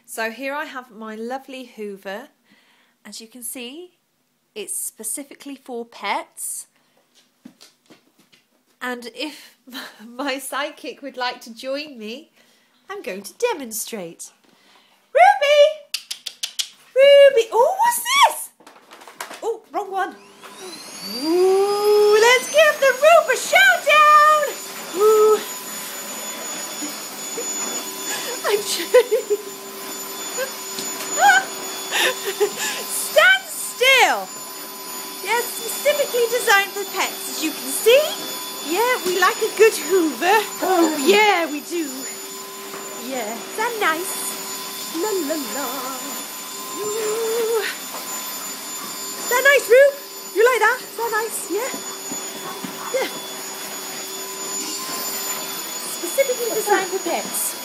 So here I have my lovely Hoover. As you can see, it's specifically for pets. And if my sidekick would like to join me, I'm going to demonstrate. Ruby! Ruby! Oh, what's this? Oh, wrong one. Ooh, let's give the roof a showdown! Ooh. I'm joking. Stand still! Yes, specifically designed for pets, as you can see. Yeah, we like a good Hoover. Oh, yeah, we do. Yeah, is that nice? La la la. Ooh. Is that nice, Rube? You like that? Is that nice? Yeah? Yeah. Specifically designed for pets.